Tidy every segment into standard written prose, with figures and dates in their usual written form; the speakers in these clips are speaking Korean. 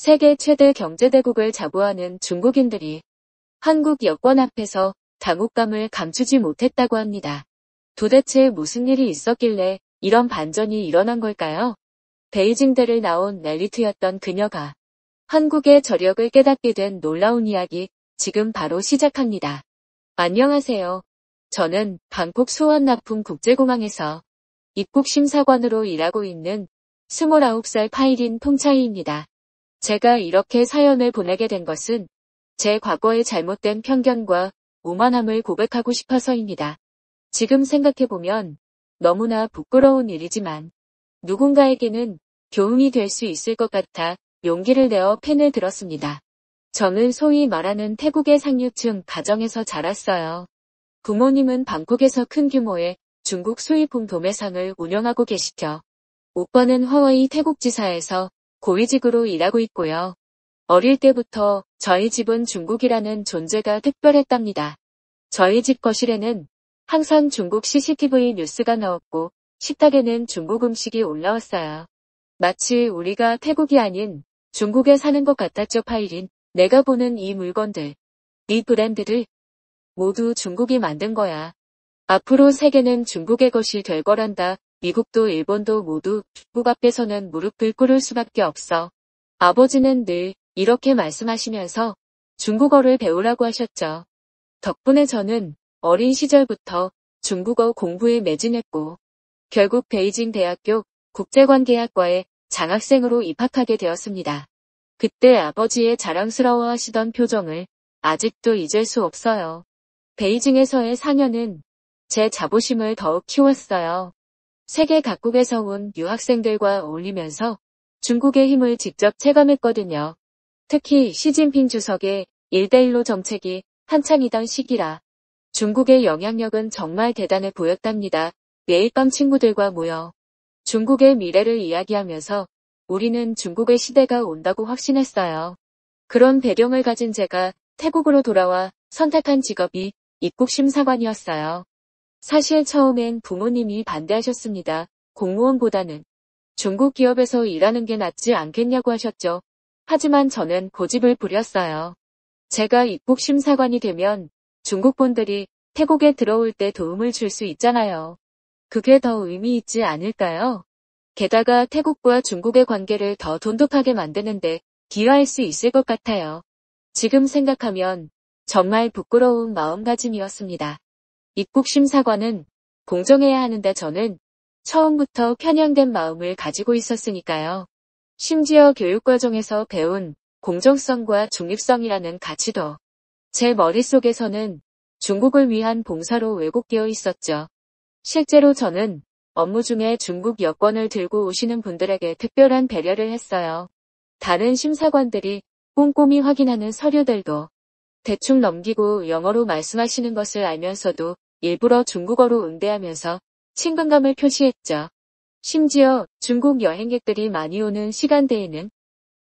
세계 최대 경제대국을 자부하는 중국인들이 한국 여권 앞에서 당혹감을 감추지 못했다고 합니다. 도대체 무슨 일이 있었길래 이런 반전이 일어난 걸까요? 베이징대를 나온 엘리트였던 그녀가 한국의 저력을 깨닫게 된 놀라운 이야기 지금 바로 시작합니다. 안녕하세요. 저는 방콕 수원나품 국제공항에서 입국심사관으로 일하고 있는 29살 파이린 통차이입니다. 제가 이렇게 사연을 보내게 된 것은 제 과거의 잘못된 편견과 오만함을 고백하고 싶어서입니다. 지금 생각해보면 너무나 부끄러운 일이지만 누군가에게는 교훈이 될 수 있을 것 같아 용기를 내어 펜을 들었습니다. 저는 소위 말하는 태국의 상류층 가정에서 자랐어요. 부모님은 방콕에서 큰 규모의 중국 수입품 도매상을 운영하고 계시죠. 오빠는 하와이 태국지사에서 고위직으로 일하고 있고요. 어릴 때부터 저희 집은 중국이라는 존재가 특별했답니다. 저희 집 거실에는 항상 중국 CCTV 뉴스가 나왔고 식탁에는 중국 음식이 올라왔어요. 마치 우리가 태국이 아닌 중국에 사는 것 같았죠. 파이린. 내가 보는 이 물건들, 이 브랜드들 모두 중국이 만든 거야. 앞으로 세계는 중국의 것이 될 거란다. 미국도 일본도 모두 중국 앞에서는 무릎을 꿇을 수밖에 없어. 아버지는 늘 이렇게 말씀하시면서 중국어를 배우라고 하셨죠. 덕분에 저는 어린 시절부터 중국어 공부에 매진했고 결국 베이징 대학교 국제관계학과에 장학생으로 입학하게 되었습니다. 그때 아버지의 자랑스러워하시던 표정을 아직도 잊을 수 없어요. 베이징에서의 4년은 제 자부심을 더욱 키웠어요. 세계 각국에서 온 유학생들과 어울리면서 중국의 힘을 직접 체감했거든요. 특히 시진핑 주석의 1대1로 정책이 한창이던 시기라 중국의 영향력은 정말 대단해 보였답니다. 매일 밤 친구들과 모여 중국의 미래를 이야기하면서 우리는 중국의 시대가 온다고 확신했어요. 그런 배경을 가진 제가 태국으로 돌아와 선택한 직업이 입국심사관이었어요. 사실 처음엔 부모님이 반대하셨습니다. 공무원보다는 중국 기업에서 일하는 게 낫지 않겠냐고 하셨죠. 하지만 저는 고집을 부렸어요. 제가 입국심사관이 되면 중국분들이 태국에 들어올 때 도움을 줄 수 있잖아요. 그게 더 의미 있지 않을까요? 게다가 태국과 중국의 관계를 더 돈독하게 만드는데 기여할 수 있을 것 같아요. 지금 생각하면 정말 부끄러운 마음가짐이었습니다. 입국심사관은 공정해야 하는데 저는 처음부터 편향된 마음을 가지고 있었으니까요. 심지어 교육과정에서 배운 공정성과 중립성이라는 가치도 제 머릿속에서는 중국을 위한 봉사로 왜곡되어 있었죠. 실제로 저는 업무 중에 중국 여권을 들고 오시는 분들에게 특별한 배려를 했어요. 다른 심사관들이 꼼꼼히 확인하는 서류들도 대충 넘기고 영어로 말씀하시는 것을 알면서도 일부러 중국어로 응대하면서 친근감을 표시했죠. 심지어 중국 여행객들이 많이 오는 시간대에는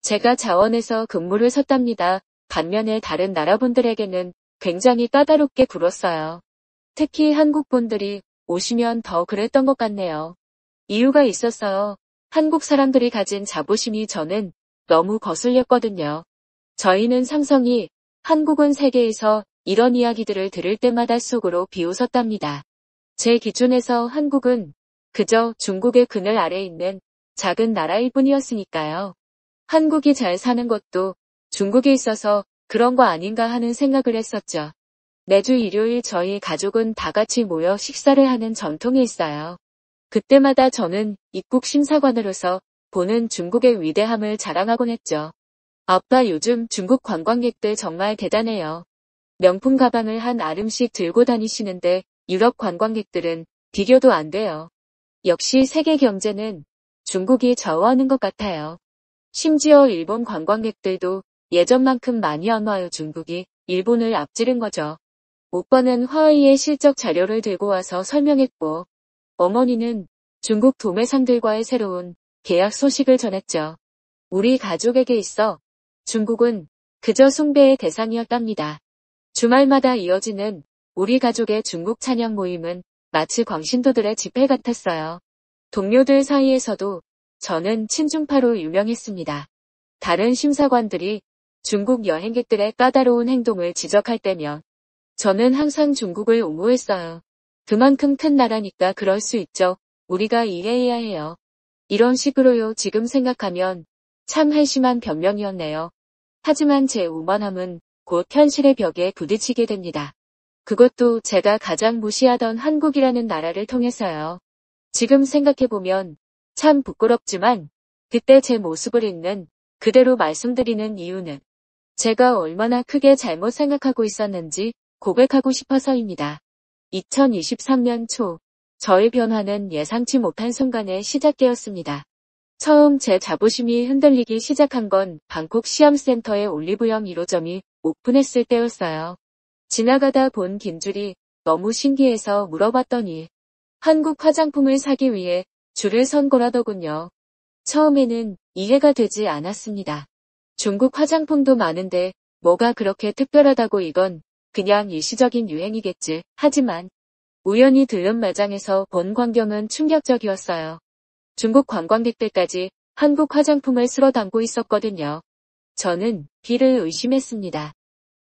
제가 자원해서 근무를 섰답니다. 반면에 다른 나라분들에게는 굉장히 까다롭게 굴었어요. 특히 한국분들이 오시면 더 그랬던 것 같네요. 이유가 있었어요. 한국 사람들이 가진 자부심이 저는 너무 거슬렸거든요. 저희는 상성이 한국은 세계에서 이런 이야기들을 들을 때마다 속으로 비웃었답니다. 제 기준에서 한국은 그저 중국의 그늘 아래 있는 작은 나라일 뿐이었으니까요. 한국이 잘 사는 것도 중국에 있어서 그런 거 아닌가 하는 생각을 했었죠. 매주 일요일 저희 가족은 다 같이 모여 식사를 하는 전통이 있어요. 그때마다 저는 입국심사관으로서 보는 중국의 위대함을 자랑하곤 했죠. 아빠 요즘 중국 관광객들 정말 대단해요. 명품 가방을 한 아름씩 들고 다니시는데 유럽 관광객들은 비교도 안 돼요. 역시 세계 경제는 중국이 좌우하는 것 같아요. 심지어 일본 관광객들도 예전만큼 많이 안 와요. 중국이 일본을 앞지른 거죠. 오빠는 하와이의 실적 자료를 들고 와서 설명했고 어머니는 중국 도매상들과의 새로운 계약 소식을 전했죠. 우리 가족에게 있어 중국은 그저 숭배의 대상이었답니다. 주말마다 이어지는 우리 가족의 중국 찬양 모임은 마치 광신도들의 집회 같았어요. 동료들 사이에서도 저는 친중파로 유명했습니다. 다른 심사관들이 중국 여행객들의 까다로운 행동을 지적할 때면 저는 항상 중국을 옹호했어요. 그만큼 큰 나라니까 그럴 수 있죠. 우리가 이해해야 해요. 이런 식으로요. 지금 생각하면 참 한심한 변명이었네요. 하지만 제 오만함은 곧 현실의 벽에 부딪히게 됩니다. 그것도 제가 가장 무시하던 한국이라는 나라를 통해서요. 지금 생각해보면 참 부끄럽지만 그때 제 모습을 있는 그대로 말씀드리는 이유는 제가 얼마나 크게 잘못 생각하고 있었는지 고백하고 싶어서입니다. 2023년 초 저의 변화는 예상치 못한 순간에 시작되었습니다. 처음 제 자부심이 흔들리기 시작한 건 방콕 시암센터의 올리브영 1호점이 오픈했을 때였어요. 지나가다 본 김줄이 너무 신기해서 물어봤더니 한국 화장품을 사기 위해 줄을 선 거라더군요. 처음에는 이해가 되지 않았습니다. 중국 화장품도 많은데 뭐가 그렇게 특별하다고, 이건 그냥 일시적인 유행이겠지. 하지만 우연히 들른 매장에서 본 광경은 충격적이었어요. 중국 관광객들까지 한국 화장품을 쓸어 담고 있었거든요. 저는 귀를 의심했습니다.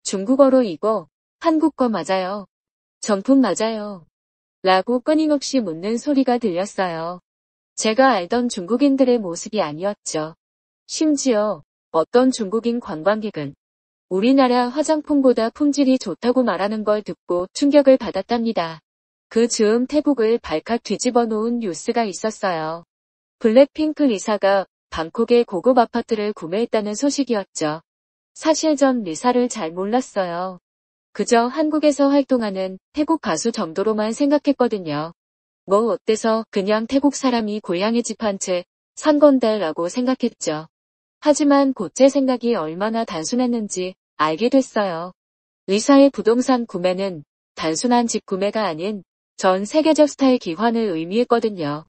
중국어로 이거 한국 거 맞아요? 정품 맞아요? 라고 끊임없이 묻는 소리가 들렸어요. 제가 알던 중국인들의 모습이 아니었죠. 심지어 어떤 중국인 관광객은 우리나라 화장품보다 품질이 좋다고 말하는 걸 듣고 충격을 받았답니다. 그 즈음 태국을 발칵 뒤집어 놓은 뉴스가 있었어요. 블랙핑크 리사가 방콕의 고급 아파트를 구매했다는 소식이었죠. 사실 전 리사를 잘 몰랐어요. 그저 한국에서 활동하는 태국 가수 정도로만 생각했거든요. 뭐 어때서 그냥 태국 사람이 고향에 집 한 채 산 건데 라고 생각했죠. 하지만 곧 제 생각이 얼마나 단순했는지 알게 됐어요. 리사의 부동산 구매는 단순한 집 구매가 아닌 전 세계적 스타일 기환을 의미했거든요.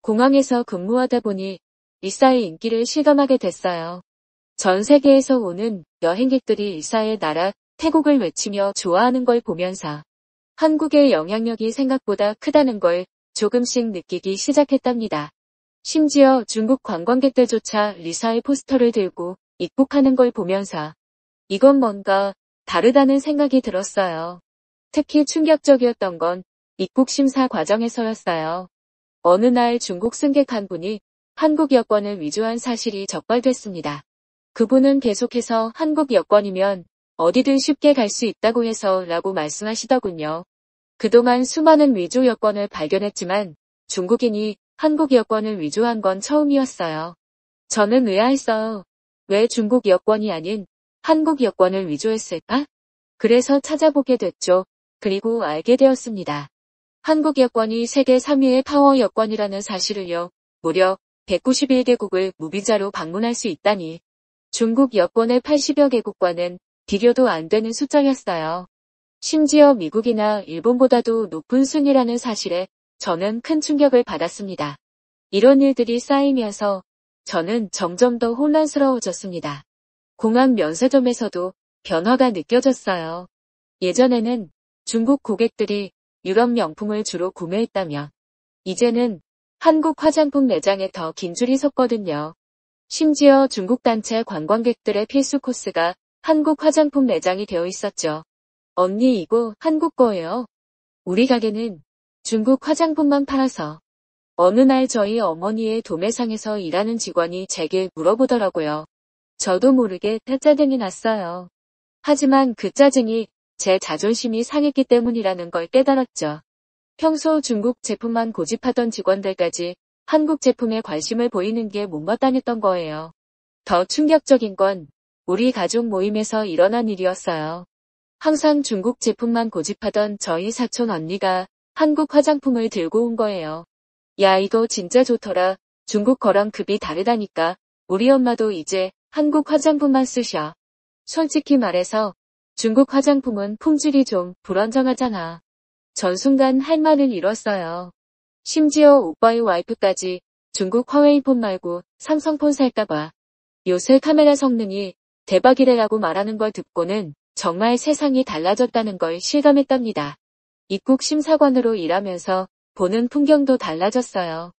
공항에서 근무하다 보니 리사의 인기를 실감하게 됐어요. 전 세계에서 오는 여행객들이 리사의 나라 태국을 외치며 좋아하는 걸 보면서 한국의 영향력이 생각보다 크다는 걸 조금씩 느끼기 시작했답니다. 심지어 중국 관광객들조차 리사의 포스터를 들고 입국하는 걸 보면서 이건 뭔가 다르다는 생각이 들었어요. 특히 충격적이었던 건 입국 심사 과정에서였어요. 어느 날 중국 승객 한 분이 한국 여권을 위조한 사실이 적발됐습니다. 그분은 계속해서 한국 여권이면 어디든 쉽게 갈 수 있다고 해서 라고 말씀하시더군요. 그동안 수많은 위조 여권을 발견했지만 중국인이 한국 여권을 위조한 건 처음이었어요. 저는 의아했어요. 왜 중국 여권이 아닌 한국 여권을 위조했을까? 그래서 찾아보게 됐죠. 그리고 알게 되었습니다. 한국 여권이 세계 3위의 파워 여권이라는 사실을요. 무려 191개국을 무비자로 방문할 수 있다니. 중국 여권의 80여 개국과는 비교도 안 되는 숫자였어요. 심지어 미국이나 일본보다도 높은 순위라는 사실에 저는 큰 충격을 받았습니다. 이런 일들이 쌓이면서 저는 점점 더 혼란스러워졌습니다. 공항 면세점에서도 변화가 느껴졌어요. 예전에는 중국 고객들이 유럽 명품을 주로 구매했다면 이제는 한국 화장품 매장에 더 긴 줄이 섰거든요. 심지어 중국 단체 관광객들의 필수 코스가 한국 화장품 매장이 되어 있었죠. 언니 이거 한국 거예요. 우리 가게는 중국 화장품만 팔아서. 어느 날 저희 어머니의 도매상에서 일하는 직원이 제게 물어보더라고요. 저도 모르게 짜증이 났어요. 하지만 그 짜증이 제 자존심이 상했기 때문이라는 걸 깨달았죠. 평소 중국 제품만 고집하던 직원들까지 한국 제품에 관심을 보이는 게 못마땅했던 거예요. 더 충격적인 건 우리 가족 모임에서 일어난 일이었어요. 항상 중국 제품만 고집하던 저희 사촌 언니가 한국 화장품을 들고 온 거예요. 야, 이거 진짜 좋더라. 중국 거랑 급이 다르다니까. 우리 엄마도 이제 한국 화장품만 쓰셔. 솔직히 말해서 중국 화장품은 품질이 좀 불안정하잖아. 전 순간 할 말을 잃었어요. 심지어 오빠의 와이프까지 중국 화웨이폰 말고 삼성폰 살까봐. 요새 카메라 성능이 대박이래라고 말하는 걸 듣고는 정말 세상이 달라졌다는 걸 실감했답니다. 입국 심사관으로 일하면서 보는 풍경도 달라졌어요.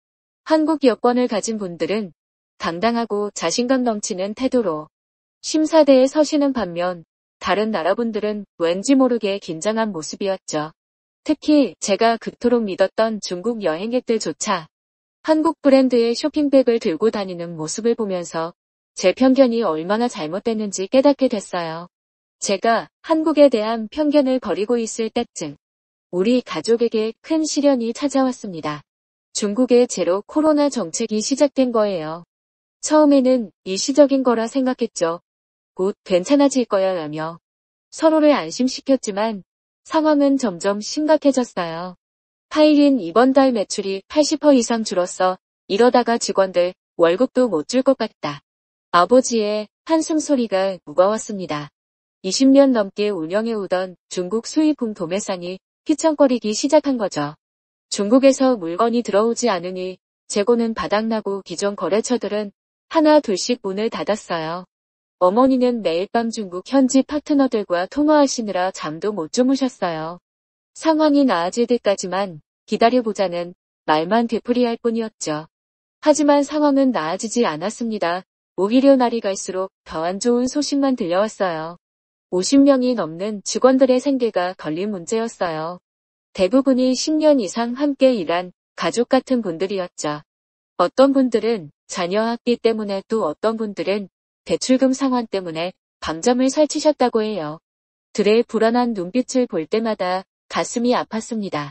한국 여권을 가진 분들은 당당하고 자신감 넘치는 태도로 심사대에 서시는 반면 다른 나라분들은 왠지 모르게 긴장한 모습이었죠. 특히 제가 그토록 믿었던 중국 여행객들조차 한국 브랜드의 쇼핑백을 들고 다니는 모습을 보면서 제 편견이 얼마나 잘못됐는지 깨닫게 됐어요. 제가 한국에 대한 편견을 버리고 있을 때쯤 우리 가족에게 큰 시련이 찾아왔습니다. 중국의 제로 코로나 정책이 시작된 거예요. 처음에는 일시적인 거라 생각했죠. 곧 괜찮아질 거야 라며 서로를 안심시켰지만 상황은 점점 심각해졌어요. 파일인 이번 달 매출이 80% 이상 줄었어. 이러다가 직원들 월급도 못 줄 것 같다. 아버지의 한숨 소리가 무거웠습니다. 20년 넘게 운영해오던 중국 수입품 도매상이 휘청거리기 시작한 거죠. 중국에서 물건이 들어오지 않으니 재고는 바닥나고 기존 거래처들은 하나 둘씩 문을 닫았어요. 어머니는 매일 밤 중국 현지 파트너들과 통화하시느라 잠도 못 주무셨어요. 상황이 나아질 때까지만 기다려보자는 말만 되풀이할 뿐이었죠. 하지만 상황은 나아지지 않았습니다. 오히려 날이 갈수록 더 안 좋은 소식만 들려왔어요. 50명이 넘는 직원들의 생계가 걸린 문제였어요. 대부분이 10년 이상 함께 일한 가족 같은 분들이었죠. 어떤 분들은 자녀 학비 때문에 또 어떤 분들은 대출금 상환 때문에 밤잠을 설치셨다고 해요. 들의 불안한 눈빛을 볼 때마다 가슴이 아팠습니다.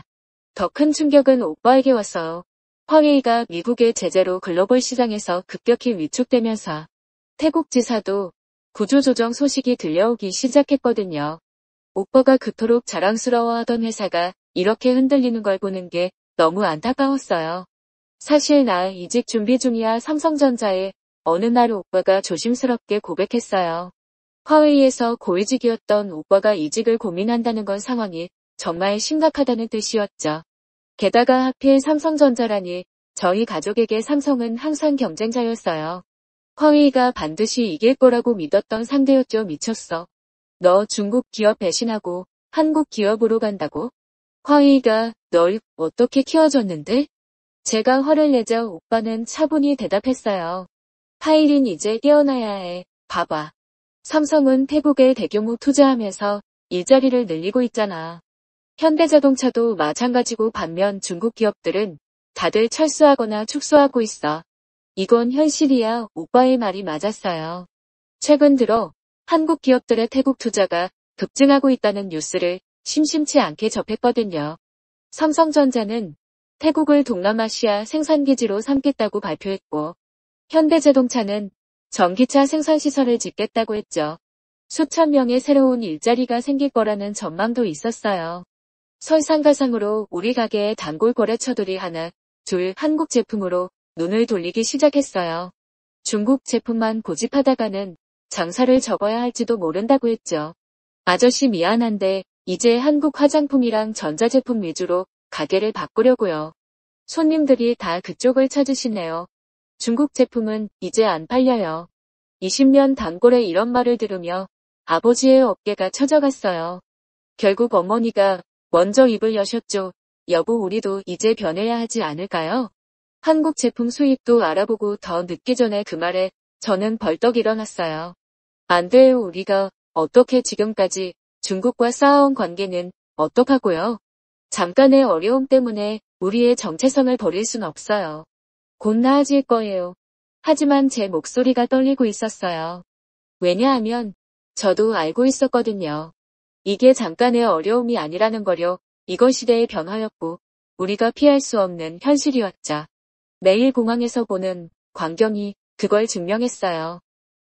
더 큰 충격은 오빠에게 왔어요. 화웨이가 미국의 제재로 글로벌 시장에서 급격히 위축되면서 태국 지사도 구조조정 소식이 들려오기 시작했거든요. 오빠가 그토록 자랑스러워하던 회사가 이렇게 흔들리는 걸 보는 게 너무 안타까웠어요. 사실 나 이직 준비 중이야. 삼성전자에 어느 날 오빠가 조심스럽게 고백했어요. 화웨이에서 고위직이었던 오빠가 이직을 고민한다는 건 상황이 정말 심각하다는 뜻이었죠. 게다가 하필 삼성전자라니 저희 가족에게 삼성은 항상 경쟁자였어요. 화웨이가 반드시 이길 거라고 믿었던 상대였죠. 미쳤어. 너 중국 기업 배신하고 한국 기업으로 간다고? 화웨이가 널 어떻게 키워줬는데? 제가 화를 내자 오빠는 차분히 대답했어요. 파일인 이제 깨어나야 해. 봐봐. 삼성은 태국에 대규모 투자하면서 일자리를 늘리고 있잖아. 현대자동차도 마찬가지고 반면 중국 기업들은 다들 철수하거나 축소하고 있어. 이건 현실이야. 오빠의 말이 맞았어요. 최근 들어 한국 기업들의 태국 투자가 급증하고 있다는 뉴스를 심심치 않게 접했거든요. 삼성전자는 태국을 동남아시아 생산기지로 삼겠다고 발표했고 현대자동차는 전기차 생산시설을 짓겠다고 했죠. 수천 명의 새로운 일자리가 생길 거라는 전망도 있었어요. 설상가상으로 우리 가게의 단골 거래처들이 하나, 둘 한국 제품으로 눈을 돌리기 시작했어요. 중국 제품만 고집하다가는 장사를 접어야 할지도 모른다고 했죠. 아저씨 미안한데 이제 한국 화장품이랑 전자제품 위주로 가게를 바꾸려고요. 손님들이 다 그쪽을 찾으시네요. 중국 제품은 이제 안 팔려요. 20년 단골의 이런 말을 들으며 아버지의 어깨가 처져갔어요. 결국 어머니가 먼저 입을 여셨죠. 여보 우리도 이제 변해야 하지 않을까요? 한국 제품 수입도 알아보고 더 늦기 전에 그 말에 저는 벌떡 일어났어요. 안 돼요. 우리가 어떻게 지금까지 중국과 쌓아온 관계는 어떡하고요? 잠깐의 어려움 때문에 우리의 정체성을 버릴 순 없어요. 곧 나아질 거예요. 하지만 제 목소리가 떨리고 있었어요. 왜냐하면 저도 알고 있었거든요. 이게 잠깐의 어려움이 아니라는 거요. 이건 시대의 변화였고 우리가 피할 수 없는 현실이었죠. 매일 공항에서 보는 광경이 그걸 증명했어요.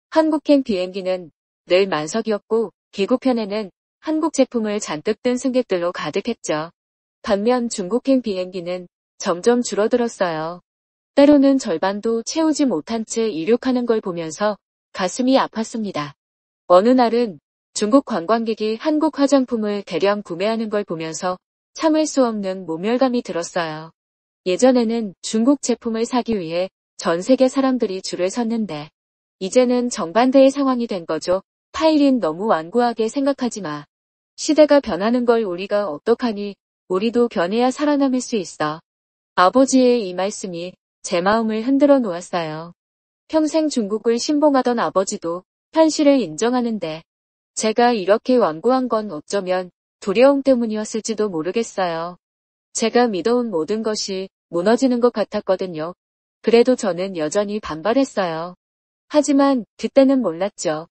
한국행 비행기는 늘 만석이었고 귀국편에는 한국 제품을 잔뜩 든 승객들로 가득했죠. 반면 중국행 비행기는 점점 줄어들었어요. 때로는 절반도 채우지 못한 채 이륙하는 걸 보면서 가슴이 아팠습니다. 어느 날은 중국 관광객이 한국 화장품을 대량 구매하는 걸 보면서 참을 수 없는 모멸감이 들었어요. 예전에는 중국 제품을 사기 위해 전 세계 사람들이 줄을 섰는데 이제는 정반대의 상황이 된 거죠. 파일인 너무 완고하게 생각하지 마. 시대가 변하는 걸 우리가 어떡하니? 우리도 변해야 살아남을 수 있어. 아버지의 이 말씀이 제 마음을 흔들어 놓았어요. 평생 중국을 신봉하던 아버지도 현실을 인정하는데 제가 이렇게 완고한 건 어쩌면 두려움 때문이었을지도 모르겠어요. 제가 믿어온 모든 것이 무너지는 것 같았거든요. 그래도 저는 여전히 반발했어요. 하지만 그때는 몰랐죠.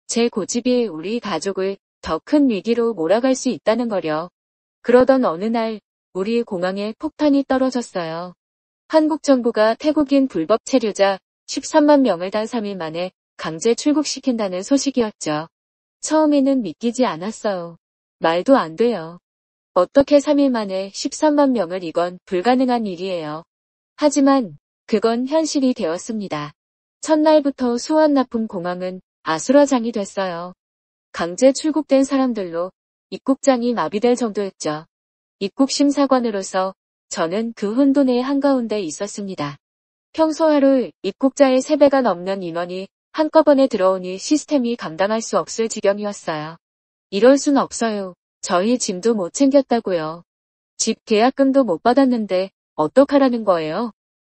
제 고집이 우리 가족을 더 큰 위기로 몰아갈 수 있다는 거려. 그러던 어느 날 우리 공항에 폭탄이 떨어졌어요. 한국 정부가 태국인 불법 체류자 13만 명을 단 3일 만에 강제 출국시킨다는 소식이었죠. 처음에는 믿기지 않았어요. 말도 안 돼요. 어떻게 3일 만에 13만 명을 이건 불가능한 일이에요. 하지만 그건 현실이 되었습니다. 첫날부터 수완나품 공항은 아수라장이 됐어요. 강제 출국된 사람들로 입국장이 마비될 정도였죠. 입국심사관으로서 저는 그 혼돈의 한가운데 있었습니다. 평소 하루 입국자의 3배가 넘는 인원이 한꺼번에 들어오니 시스템이 감당할 수 없을 지경이었어요. 이럴 순 없어요. 저희 짐도 못 챙겼다고요. 집 계약금도 못 받았는데 어떡하라는 거예요?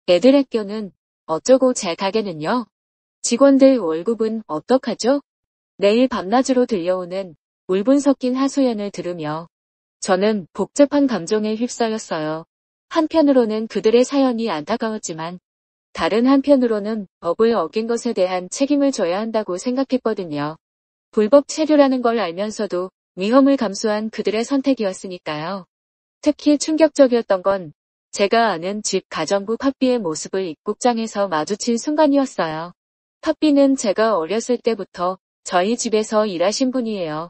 애들 학교는 어쩌고 제 가게는요? 직원들 월급은 어떡하죠? 매일 밤낮으로 들려오는 울분 섞인 하소연을 들으며 저는 복잡한 감정에 휩싸였어요. 한편으로는 그들의 사연이 안타까웠지만 다른 한편으로는 법을 어긴 것에 대한 책임을 져야 한다고 생각했거든요. 불법 체류라는 걸 알면서도 위험을 감수한 그들의 선택이었으니까요. 특히 충격적이었던 건 제가 아는 집 가정부 팥비의 모습을 입국장에서 마주친 순간이었어요. 팥비는 제가 어렸을 때부터 저희 집에서 일하신 분이에요.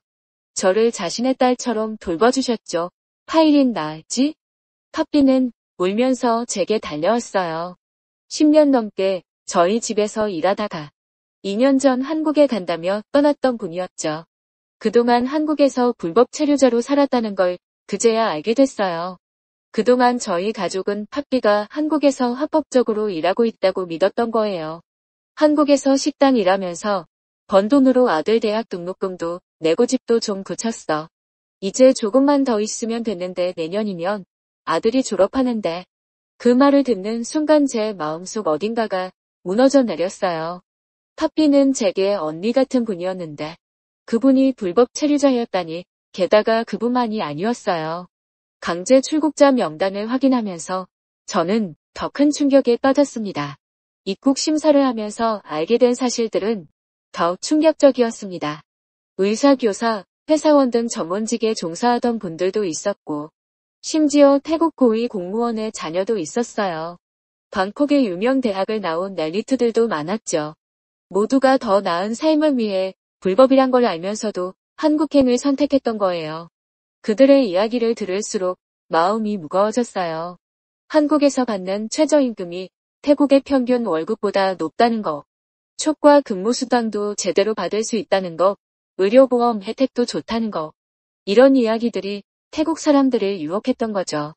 저를 자신의 딸처럼 돌봐주셨죠. 파일인 나지? 팥비는 울면서 제게 달려왔어요. 10년 넘게 저희 집에서 일하다가 2년 전 한국에 간다며 떠났던 분이었죠. 그동안 한국에서 불법 체류자로 살았다는 걸 그제야 알게 됐어요. 그동안 저희 가족은 팥비가 한국에서 합법적으로 일하고 있다고 믿었던 거예요. 한국에서 식당 일하면서 번 돈으로 아들 대학 등록금도 내고 집도 좀 굳혔어. 이제 조금만 더 있으면 됐는데 내년이면 아들이 졸업하는데 그 말을 듣는 순간 제 마음속 어딘가가 무너져 내렸어요. 팥비는 제게 언니 같은 분이었는데 그분이 불법 체류자였다니 게다가 그분만이 아니었어요. 강제 출국자 명단을 확인하면서 저는 더 큰 충격에 빠졌습니다. 입국 심사를 하면서 알게 된 사실들은 더 충격적이었습니다. 의사, 교사, 회사원 등 전문직에 종사하던 분들도 있었고 심지어 태국 고위 공무원의 자녀도 있었어요. 방콕의 유명 대학을 나온 엘리트들도 많았죠. 모두가 더 나은 삶을 위해 불법이란 걸 알면서도 한국행을 선택했던 거예요. 그들의 이야기를 들을수록 마음이 무거워졌어요. 한국에서 받는 최저임금이 태국의 평균 월급보다 높다는 거, 촉과 근무수당도 제대로 받을 수 있다는 거, 의료보험 혜택도 좋다는 거. 이런 이야기들이 태국 사람들을 유혹했던 거죠.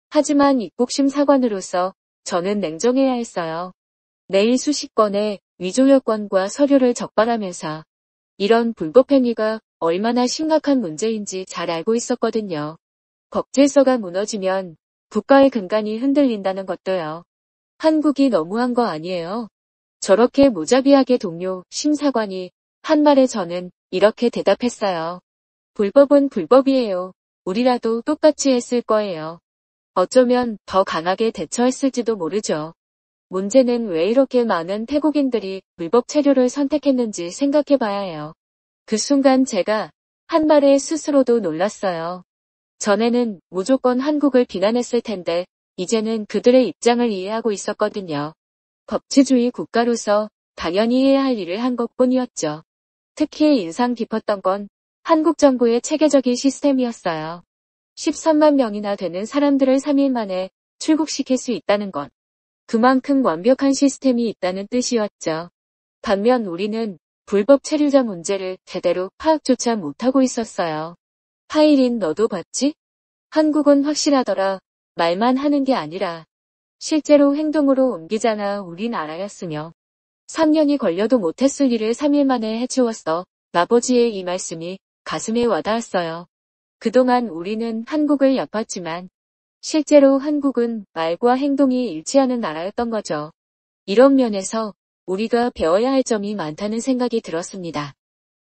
하지만 입국심사관으로서 저는 냉정해야 했어요. 매일 수십 건의 위조 여권과 서류를 적발하면서 이런 불법 행위가 얼마나 심각한 문제인지 잘 알고 있었거든요. 법 질서가 무너지면 국가의 근간이 흔들린다는 것도요. 한국이 너무한 거 아니에요? 저렇게 무자비하게 동료 심사관이 한 말에 저는 이렇게 대답했어요. 불법은 불법이에요. 우리라도 똑같이 했을 거예요. 어쩌면 더 강하게 대처했을지도 모르죠. 문제는 왜 이렇게 많은 태국인들이 불법 체류를 선택했는지 생각해 봐야 해요. 그 순간 제가 한 말에 스스로도 놀랐어요. 전에는 무조건 한국을 비난했을 텐데 이제는 그들의 입장을 이해하고 있었거든요. 법치주의 국가로서 당연히 해야 할 일을 한 것뿐이었죠. 특히 인상 깊었던 건 한국 정부의 체계적인 시스템이었어요. 13만 명이나 되는 사람들을 3일 만에 출국시킬 수 있다는 건 그만큼 완벽한 시스템이 있다는 뜻이었죠. 반면 우리는 불법 체류자 문제를 제대로 파악조차 못하고 있었어요. 파일인 너도 봤지? 한국은 확실하더라. 말만 하는 게 아니라 실제로 행동으로 옮기잖아. 우린 알아였으며 3년이 걸려도 못했을 일을 3일 만에 해치웠어. 아버지의 이 말씀이 가슴에 와닿았어요. 그동안 우리는 한국을 얕봤지만 실제로 한국은 말과 행동이 일치하는 나라였던 거죠. 이런 면에서 우리가 배워야 할 점이 많다는 생각이 들었습니다.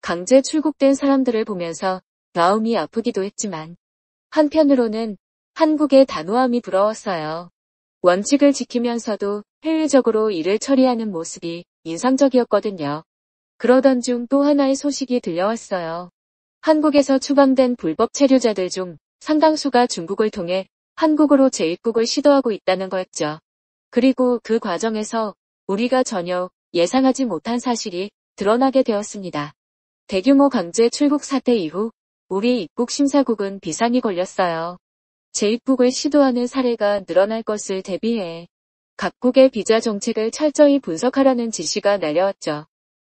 강제 출국된 사람들을 보면서 마음이 아프기도 했지만 한편으로는 한국의 단호함이 부러웠어요. 원칙을 지키면서도 효율적으로 일을 처리하는 모습이 인상적이었거든요. 그러던 중 또 하나의 소식이 들려왔어요. 한국에서 추방된 불법 체류자들 중 상당수가 중국을 통해 한국으로 재입국을 시도하고 있다는 거였죠. 그리고 그 과정에서 우리가 전혀 예상하지 못한 사실이 드러나게 되었습니다. 대규모 강제 출국 사태 이후 우리 입국 심사국은 비상이 걸렸어요. 재입국을 시도하는 사례가 늘어날 것을 대비해 각국의 비자 정책을 철저히 분석하라는 지시가 내려왔죠.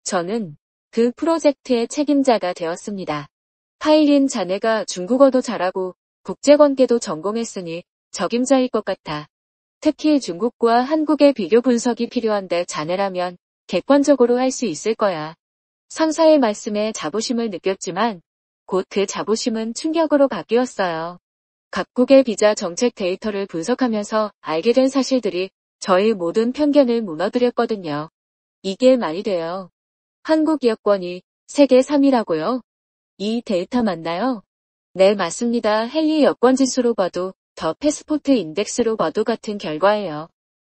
저는 그 프로젝트의 책임자가 되었습니다. 파일인 자네가 중국어도 잘하고 국제관계도 전공했으니 적임자일 것 같아. 특히 중국과 한국의 비교 분석이 필요한데 자네라면 객관적으로 할 수 있을 거야. 상사의 말씀에 자부심을 느꼈지만 곧 그 자부심은 충격으로 바뀌었어요. 각국의 비자 정책 데이터를 분석하면서 알게 된 사실들이 저의 모든 편견을 무너뜨렸거든요. 이게 말이 돼요. 한국 여권이 세계 3위라고요? 이 데이터 맞나요? 네, 맞습니다. 헨리 여권 지수로 봐도 더 패스포트 인덱스로 봐도 같은 결과예요.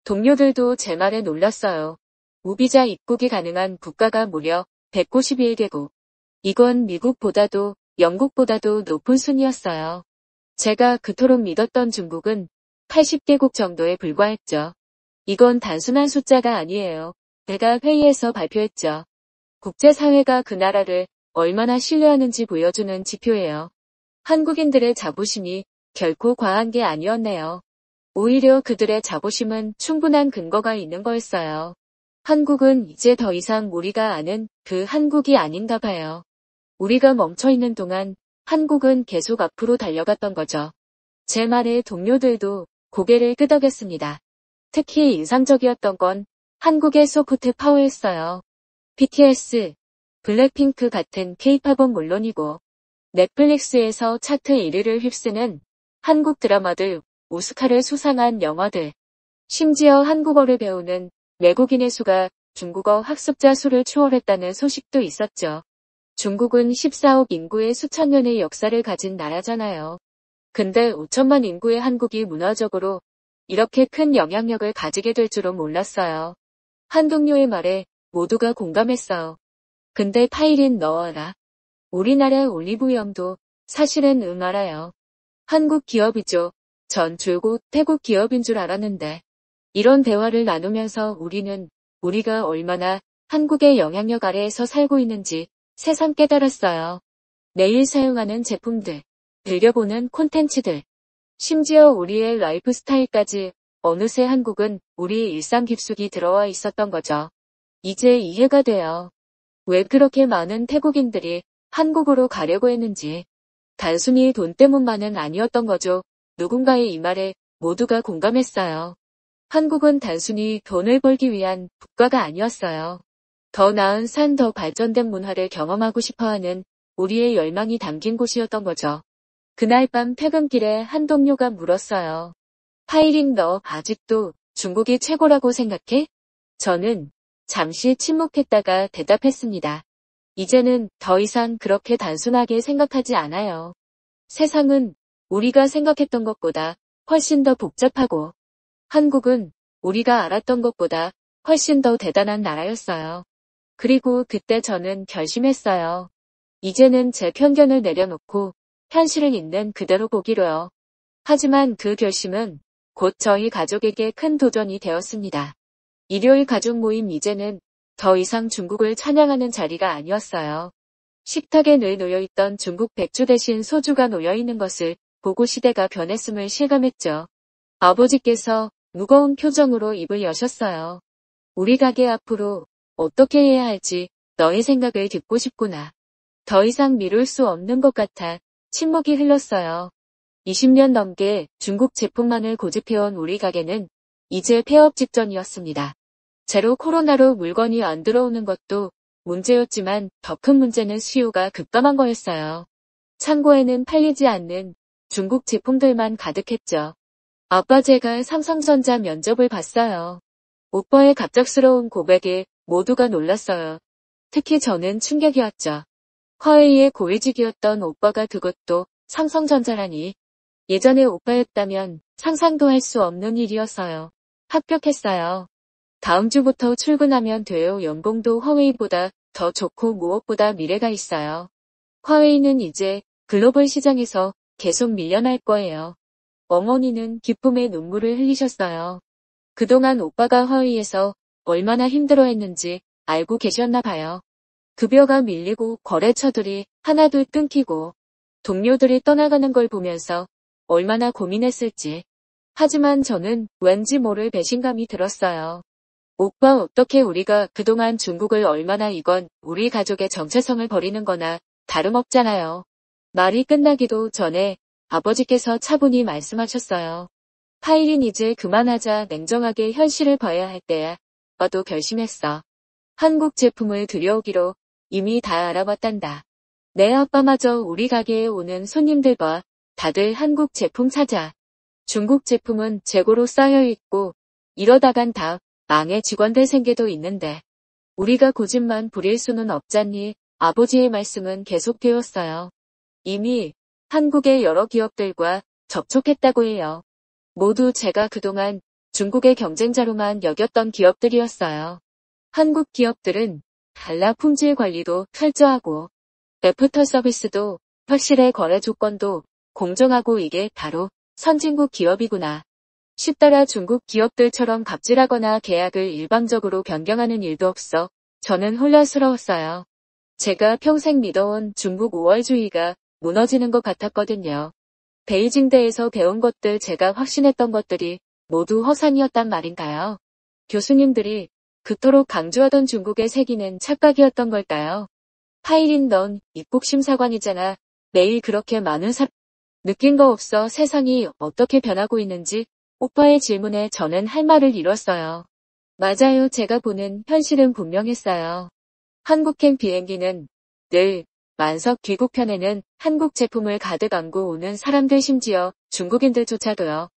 동료들도 제 말에 놀랐어요. 무비자 입국이 가능한 국가가 무려 191개국. 이건 미국보다도 영국보다도 높은 순이었어요. 제가 그토록 믿었던 중국은 80개국 정도에 불과했죠. 이건 단순한 숫자가 아니에요. 제가 회의에서 발표했죠. 국제사회가 그 나라를 얼마나 신뢰하는지 보여주는 지표예요. 한국인들의 자부심이 결코 과한 게 아니었네요. 오히려 그들의 자부심은 충분한 근거가 있는 거였어요. 한국은 이제 더 이상 우리가 아는 그 한국이 아닌가 봐요. 우리가 멈춰있는 동안 한국은 계속 앞으로 달려갔던 거죠. 제 말에 동료들도 고개를 끄덕였습니다. 특히 인상적이었던 건 한국의 소프트 파워였어요. BTS, 블랙핑크 같은 K-팝은 물론이고 넷플릭스에서 차트 1위를 휩쓰는 한국 드라마들, 오스카를 수상한 영화들, 심지어 한국어를 배우는 외국인의 수가 중국어 학습자 수를 추월했다는 소식도 있었죠. 중국은 14억 인구의 수천 년의 역사를 가진 나라잖아요. 근데 5천만 인구의 한국이 문화적으로 이렇게 큰 영향력을 가지게 될 줄은 몰랐어요. 한 동료의 말에 모두가 공감했어요. 근데 파일인 너 알아? 우리나라 올리브영도 사실은 알아요. 한국 기업이죠. 전 줄곧 태국 기업인 줄 알았는데. 이런 대화를 나누면서 우리가 얼마나 한국의 영향력 아래에서 살고 있는지 새삼 깨달았어요. 매일 사용하는 제품들, 즐겨보는 콘텐츠들, 심지어 우리의 라이프 스타일까지 어느새 한국은 우리 일상 깊숙이 들어와 있었던 거죠. 이제 이해가 돼요. 왜 그렇게 많은 태국인들이 한국으로 가려고 했는지. 단순히 돈 때문만은 아니었던 거죠. 누군가의 이 말에 모두가 공감했어요. 한국은 단순히 돈을 벌기 위한 국가가 아니었어요. 더 나은 산, 더 발전된 문화를 경험하고 싶어하는 우리의 열망이 담긴 곳이었던 거죠. 그날 밤 퇴근길에 한 동료가 물었어요. 파이링 너 아직도 중국이 최고라고 생각해? 저는 잠시 침묵했다가 대답했습니다. 이제는 더 이상 그렇게 단순하게 생각하지 않아요. 세상은 우리가 생각했던 것보다 훨씬 더 복잡하고 한국은 우리가 알았던 것보다 훨씬 더 대단한 나라였어요. 그리고 그때 저는 결심했어요. 이제는 제 편견을 내려놓고 현실을 있는 그대로 보기로요. 하지만 그 결심은 곧 저희 가족에게 큰 도전이 되었습니다. 일요일 가족 모임 이제는 더 이상 중국을 찬양하는 자리가 아니었어요. 식탁에 늘 놓여있던 중국 백주 대신 소주가 놓여있는 것을 보고 시대가 변했음을 실감했죠. 아버지께서 무거운 표정으로 입을 여셨어요. 우리 가게 앞으로 어떻게 해야 할지 너의 생각을 듣고 싶구나. 더 이상 미룰 수 없는 것 같아 침묵이 흘렀어요. 20년 넘게 중국 제품만을 고집해온 우리 가게는 이제 폐업 직전이었습니다. 제로 코로나로 물건이 안 들어오는 것도 문제였지만 더 큰 문제는 수요가 급감한 거였어요. 창고에는 팔리지 않는 중국 제품들만 가득했죠. 아빠 제가 삼성전자 면접을 봤어요. 오빠의 갑작스러운 고백에 모두가 놀랐어요. 특히 저는 충격이었죠. 화웨이의 고위직이었던 오빠가 그것도 삼성전자라니. 예전에 오빠였다면 상상도 할 수 없는 일이었어요. 합격했어요. 다음 주부터 출근하면 돼요. 연봉도 화웨이보다 더 좋고 무엇보다 미래가 있어요. 화웨이는 이제 글로벌 시장에서 계속 밀려날 거예요. 어머니는 기쁨의 눈물을 흘리셨어요. 그동안 오빠가 화웨이에서 얼마나 힘들어했는지 알고 계셨나 봐요. 급여가 밀리고 거래처들이 하나둘 끊기고 동료들이 떠나가는 걸 보면서 얼마나 고민했을지. 하지만 저는 왠지 모를 배신감이 들었어요. 오빠 어떻게 우리가 그동안 중국을 얼마나 이건 우리 가족의 정체성을 버리는 거나 다름없잖아요. 말이 끝나기도 전에 아버지께서 차분히 말씀하셨어요. 파일인 이제 그만하자. 냉정하게 현실을 봐야 할 때야. 오빠도 결심했어. 한국 제품을 들여오기로 이미 다 알아봤단다. 내 아빠마저 우리 가게에 오는 손님들 봐. 다들 한국 제품 찾아. 중국 제품은 재고로 쌓여있고 이러다간 다 망해 직원들 생계도 있는데 우리가 고집만 부릴 수는 없잖니. 아버지의 말씀은 계속되었어요. 이미 한국의 여러 기업들과 접촉했다고 해요. 모두 제가 그동안 중국의 경쟁자로만 여겼던 기업들이었어요. 한국 기업들은 달러 품질 관리도 철저하고 애프터 서비스도 확실해. 거래 조건도 공정하고 이게 바로 선진국 기업이구나 싶더라. 중국 기업들처럼 갑질하거나 계약을 일방적으로 변경하는 일도 없어. 저는 혼란스러웠어요. 제가 평생 믿어온 중국 우월주의가 무너지는 것 같았거든요. 베이징대에서 배운 것들, 제가 확신했던 것들이 모두 허상이었단 말인가요? 교수님들이 그토록 강조하던 중국의 세기는 착각이었던 걸까요? 파일인 넌 입국심사관이잖아. 매일 그렇게 많은 사람 느낀 거 없어? 세상이 어떻게 변하고 있는지. 오빠의 질문에 저는 할 말을 잃었어요. 맞아요. 제가 보는 현실은 분명했어요. 한국행 비행기는 늘 만석, 귀국편에는 한국 제품을 가득 안고 오는 사람들, 심지어 중국인들조차도요.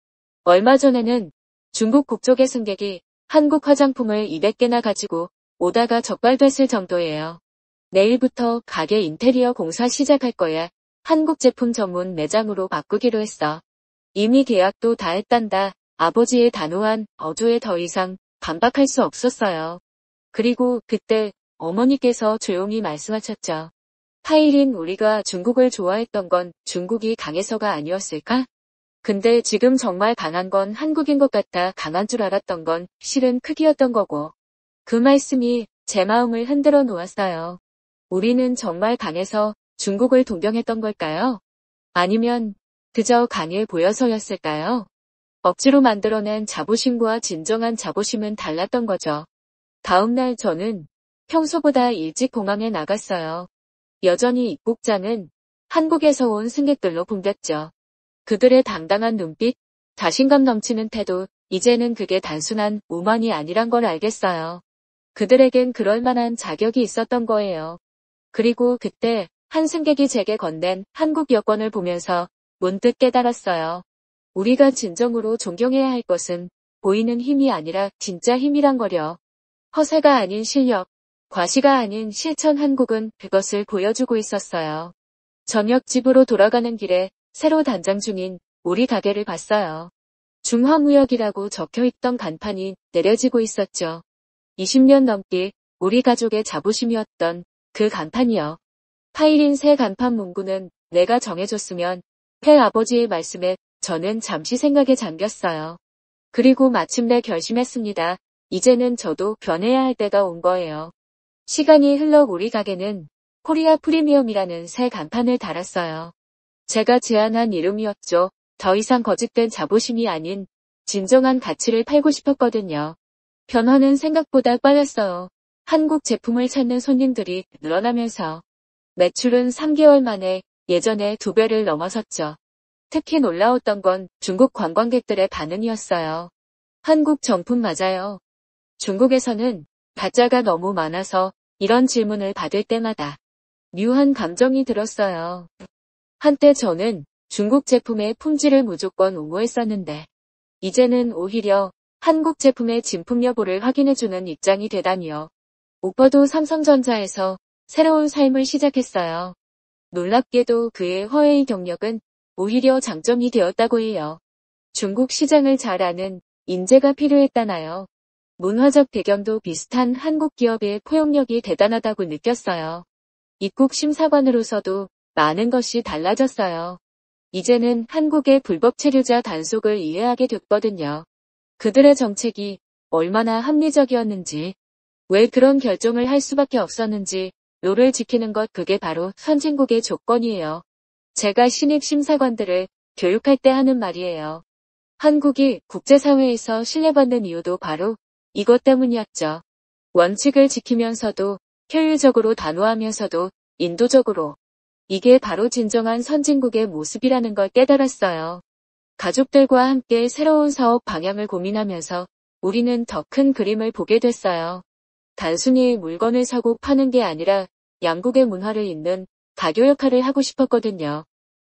얼마 전에는 중국 국적의 승객이 한국 화장품을 200개나 가지고 오다가 적발됐을 정도예요. 내일부터 가게 인테리어 공사 시작할 거야. 한국 제품 전문 매장으로 바꾸기로 했어. 이미 계약도 다 했단다. 아버지의 단호한 어조에 더 이상 반박할 수 없었어요. 그리고 그때 어머니께서 조용히 말씀하셨죠. 파일인, 우리가 중국을 좋아했던 건 중국이 강해서가 아니었을까? 근데 지금 정말 강한 건 한국인 것 같아. 강한 줄 알았던 건 실은 크기였던 거고. 그 말씀이 제 마음을 흔들어 놓았어요. 우리는 정말 강해서 중국을 동경했던 걸까요? 아니면 그저 강해 보여서였을까요? 억지로 만들어낸 자부심과 진정한 자부심은 달랐던 거죠. 다음 날 저는 평소보다 일찍 공항에 나갔어요. 여전히 입국장은 한국에서 온 승객들로 붐볐죠. 그들의 당당한 눈빛, 자신감 넘치는 태도, 이제는 그게 단순한 오만이 아니란 걸 알겠어요. 그들에겐 그럴 만한 자격이 있었던 거예요. 그리고 그때 한 승객이 제게 건넨 한국 여권을 보면서 문득 깨달았어요. 우리가 진정으로 존경해야 할 것은 보이는 힘이 아니라 진짜 힘이란 거려. 허세가 아닌 실력, 과시가 아닌 실천. 한국은 그것을 보여주고 있었어요. 저녁 집으로 돌아가는 길에 새로 단장 중인 우리 가게를 봤어요. 중화무역이라고 적혀있던 간판이 내려지고 있었죠. 20년 넘게 우리 가족의 자부심이었던 그 간판이요. 파일인 새 간판 문구는 내가 정해줬으면 해. 아버지의 말씀에 저는 잠시 생각에 잠겼어요. 그리고 마침내 결심했습니다. 이제는 저도 변해야 할 때가 온 거예요. 시간이 흘러 우리 가게는 코리아 프리미엄이라는 새 간판을 달았어요. 제가 제안한 이름이었죠. 더 이상 거짓된 자부심이 아닌 진정한 가치를 팔고 싶었거든요. 변화는 생각보다 빨랐어요. 한국 제품을 찾는 손님들이 늘어나면서 매출은 3개월 만에 예전의 2배를 넘어섰죠. 특히 놀라웠던 건 중국 관광객들의 반응이었어요. 한국 정품 맞아요. 중국에서는 가짜가 너무 많아서 이런 질문을 받을 때마다 묘한 감정이 들었어요. 한때 저는 중국 제품의 품질을 무조건 옹호했었는데 이제는 오히려 한국 제품의 진품 여부를 확인해주는 입장이 되다니요. 오빠도 삼성전자에서 새로운 삶을 시작했어요. 놀랍게도 그의 화웨이 경력은 오히려 장점이 되었다고 해요. 중국 시장을 잘 아는 인재가 필요했다나요. 문화적 배경도 비슷한 한국 기업의 포용력이 대단하다고 느꼈어요. 입국 심사관으로서도 많은 것이 달라졌어요. 이제는 한국의 불법 체류자 단속을 이해하게 됐거든요. 그들의 정책이 얼마나 합리적이었는지, 왜 그런 결정을 할 수밖에 없었는지, 룰을 지키는 것 그게 바로 선진국의 조건이에요. 제가 신입 심사관들을 교육할 때 하는 말이에요. 한국이 국제사회에서 신뢰받는 이유도 바로 이것 때문이었죠. 원칙을 지키면서도 효율적으로 단호하면서도 인도적으로. 이게 바로 진정한 선진국의 모습이라는 걸 깨달았어요. 가족들과 함께 새로운 사업 방향을 고민하면서 우리는 더 큰 그림을 보게 됐어요. 단순히 물건을 사고 파는 게 아니라 양국의 문화를 잇는 가교 역할을 하고 싶었거든요.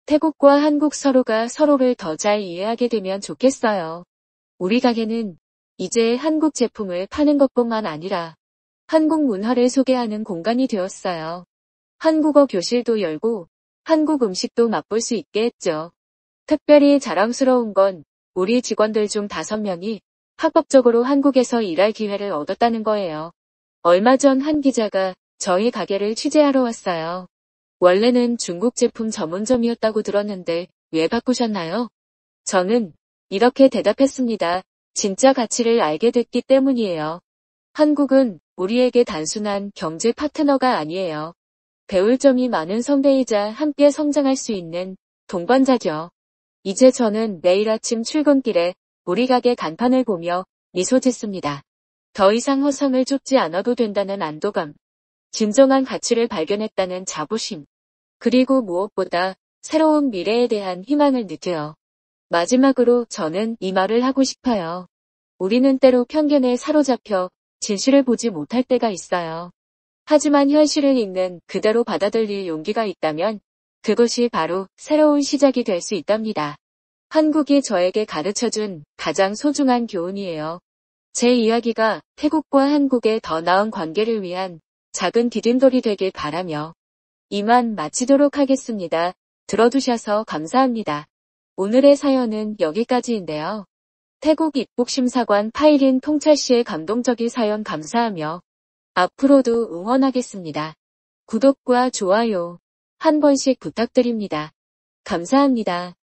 태국과 한국 서로가 서로를 더 잘 이해하게 되면 좋겠어요. 우리 가게는 이제 한국 제품을 파는 것뿐만 아니라 한국 문화를 소개하는 공간이 되었어요. 한국어 교실도 열고 한국 음식도 맛볼 수 있게 했죠. 특별히 자랑스러운 건 우리 직원들 중 5명이 합법적으로 한국에서 일할 기회를 얻었다는 거예요. 얼마 전 한 기자가 저희 가게를 취재하러 왔어요. 원래는 중국 제품 전문점이었다고 들었는데 왜 바꾸셨나요? 저는 이렇게 대답했습니다. 진짜 가치를 알게 됐기 때문이에요. 한국은 우리에게 단순한 경제 파트너가 아니에요. 배울 점이 많은 선배이자 함께 성장할 수 있는 동반자죠. 이제 저는 매일 아침 출근길에 우리 가게 간판을 보며 미소 짓습니다. 더 이상 허상을 쫓지 않아도 된다는 안도감, 진정한 가치를 발견했다는 자부심, 그리고 무엇보다 새로운 미래에 대한 희망을 느껴요. 마지막으로 저는 이 말을 하고 싶어요. 우리는 때로 편견에 사로잡혀 진실을 보지 못할 때가 있어요. 하지만 현실을 읽는 그대로 받아들일 용기가 있다면 그것이 바로 새로운 시작이 될 수 있답니다. 한국이 저에게 가르쳐준 가장 소중한 교훈이에요. 제 이야기가 태국과 한국의 더 나은 관계를 위한 작은 디딤돌이 되길 바라며 이만 마치도록 하겠습니다. 들어두셔서 감사합니다. 오늘의 사연은 여기까지인데요. 태국 입국심사관 파이린 통찰 씨의 감동적인 사연 감사하며 앞으로도 응원하겠습니다. 구독과 좋아요 한 번씩 부탁드립니다. 감사합니다.